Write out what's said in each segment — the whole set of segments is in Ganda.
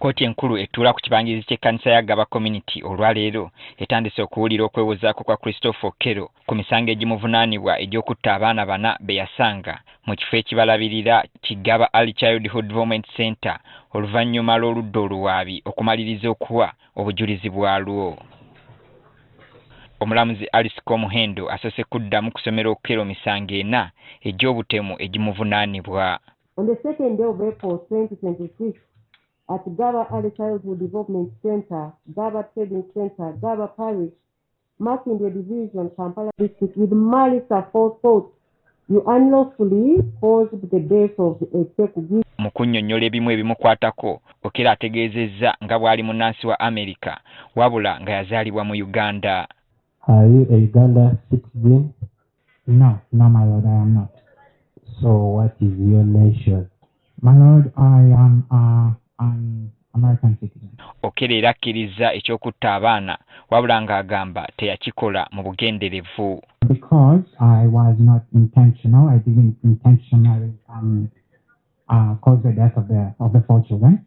Kkooti enkulu etuula ku kibangirizi ky'ekkanisa ya Gaba Community olwaleero etandise okuwulira okwewozaako kwa Christopher Okello ku misango egimuvunaanibwa egy'okutta abaana bana be yasanga mu kifo ekibalabirira Kigaba Early Childhood Development Center oluvannyuma lw'oludda oluwaabi okumaliriza okuwa obujulizi bwalwo. Omulamuzi Alice Komuhendo asoose kuddamu kusomera Okello misango ena egy'obutemu egimuvunaanibwa. On the 2nd day of April 2026, at Gaba Early Childhood Development Center, Gaba Trading Center, Gaba Parish, Makindye Division, Kampala District, with malice aforethought, you unlawfully caused the death of a Sekugi. Mu kunnyonnyola ebimu ebimukwatako, Okello ategeezezza nga bw'ali munnansi wa America, wabula nga yazaalibwa mu Uganda. Are you a Uganda citizen? No, my lord, I am not. So what is your nation? My lord, I am an American citizen. Okello era akkiriza eky'okutta abaana wabula ng'agamba teyakikola mu bugenderevu. Because I was not intentional, I didn't intentionally cause the death of the 4 children.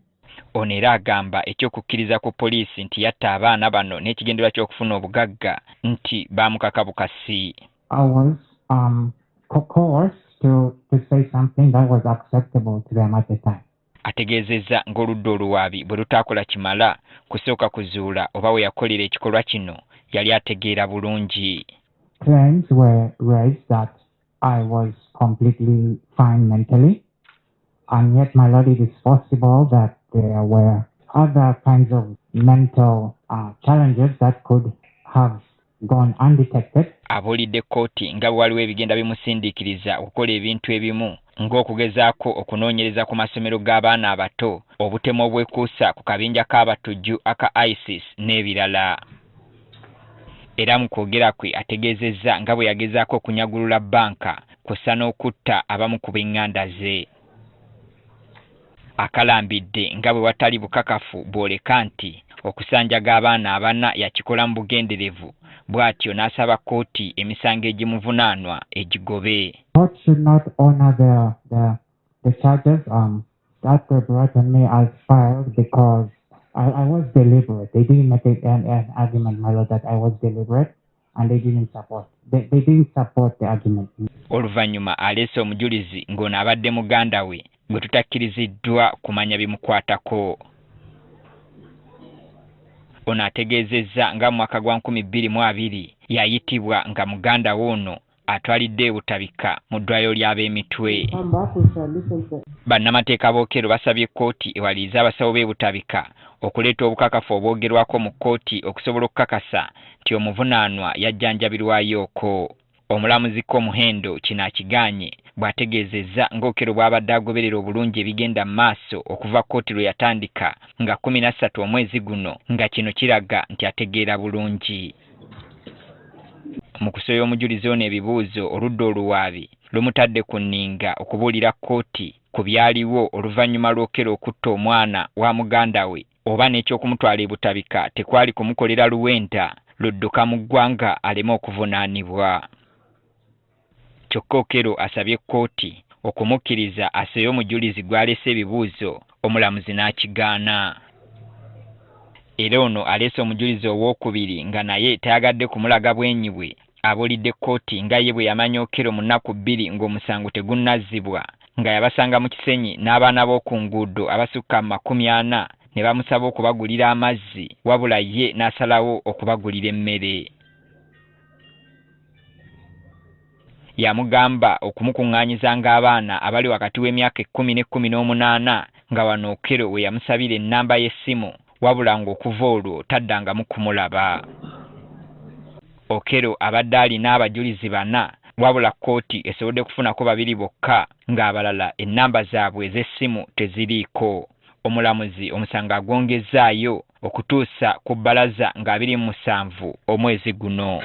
Ono era agamba eky'okukkiriza ku poliisi nti yatta abaana bano n'ekigendererwa ky'okufuna obugagga nti baamukaka bukasi. I was coerced to say something that was acceptable to them at the time. Ategeezezza ng'oludda oluwaabi bwe lutaakola kimala kusooka kuzuula oba we yakolera ekikolwa kino yali ategeera bulungi. Claims were raised that I was completely fine mentally, and yet, my lord, it is possible that there were other kinds of mental challenges that could have gone undetected. Abuulidde kkooti nga bwe waliwo ebigenda bimusindiikiriza okukola ebintu ebimu ng'okugezaako okunoonyereza ku masomero g'abaana abato, obutemu obwekuusa ku kabinja k'abatujju aka ISIS n'ebirala. Era mu kwogera kwe ategeezezza nga bwe yagezaako okunyagulula bbanka kw'ossa n'okutta abamu ku b'eŋŋanda ze. Akalambidde nga bwe watali bukakafu bw'oleka nti okusanjaga abaana abana yakikola mu bugenderevu, bw'atyo n'asaba kkooti emisango egimuvunaanwa egigobe. Court should not honor the charges that were brought on me as filed because I was deliberate. They didn't make an argument, my lord, that I was deliberate, and they didn't support. They didn't support the argument. Oluvannyuma aleese omujulizi ng'ono abadde muganda we gwe tutakkiriziddwa kumanya bimukwatako. Ono ategeezezza nga mu mwaka gwa 2020 yayitibwa nga muganda we ono atwalidde butabika mu ddwaliro ly'ab'emitwe. Bannamateeka b'Okello basabye kkooti ewaliriza abasawo b'e Butabika okuleeta obukakafu obwogerwako mu kkooti okusobola okukakasa nti omuvunaanwa yajjanjabirwayoko. Omulamuzi Komuhendo kino akigaanye bw'ategeezezza ng'Okello bw'abadde agoberera obulungi ebigenda mu maaso okuva kkooti lwe yatandika nga 13 omwezi guno, nga kino kiraga nti ategeera bulungi. Mu kusoya omujulizi ono ebibuuzo, oludda oluwaabi lumutadde ku nninga okubuulira kkooti ku byaliwo oluvannyuma lw'Okello okutta omwana wa muganda we oba n'ekyokumutwala e Butabika tekwali kumukolera luwenda ludduka mu ggwanga aleme okuvunaanibwa. Kyokka Okello asabye kkooti okumukkiriza asoye omujulizi gw'aleese ebibuuzo, omulamuzi n'akigaana. Era ono aleese omujulizi owookubiri nga naye tayagadde kumulaga bwenyi bwe, abuulidde kkooti nga ye bwe yamanya Okello mu nnaku 2 ng'omusango tegunnazzibwa, nga yabasanga mu kisenyi n'abaana b'oku nguudo abasukka mu 40 ne bamusaba okubagulira amazzi, wabula ye n'asalawo okubagulira emmere. Yamugamba okumukuŋŋaanyizanga abaana abali wakati w'emyaka 10 ne 18 nga wano Okello we yamusabira ennamba y'essimu, wabula ng'okuva olwo taddangamu kumulaba. Okello abadde alina abajulizi 4, wabula kkooti esobodde kufunako 2 bokka ng'abalala ennamba zaabwe ez'essimu teziriiko. Omulamuzi omusango agwongezaayo okutuusa ku bbalaza nga 27 omwezi guno.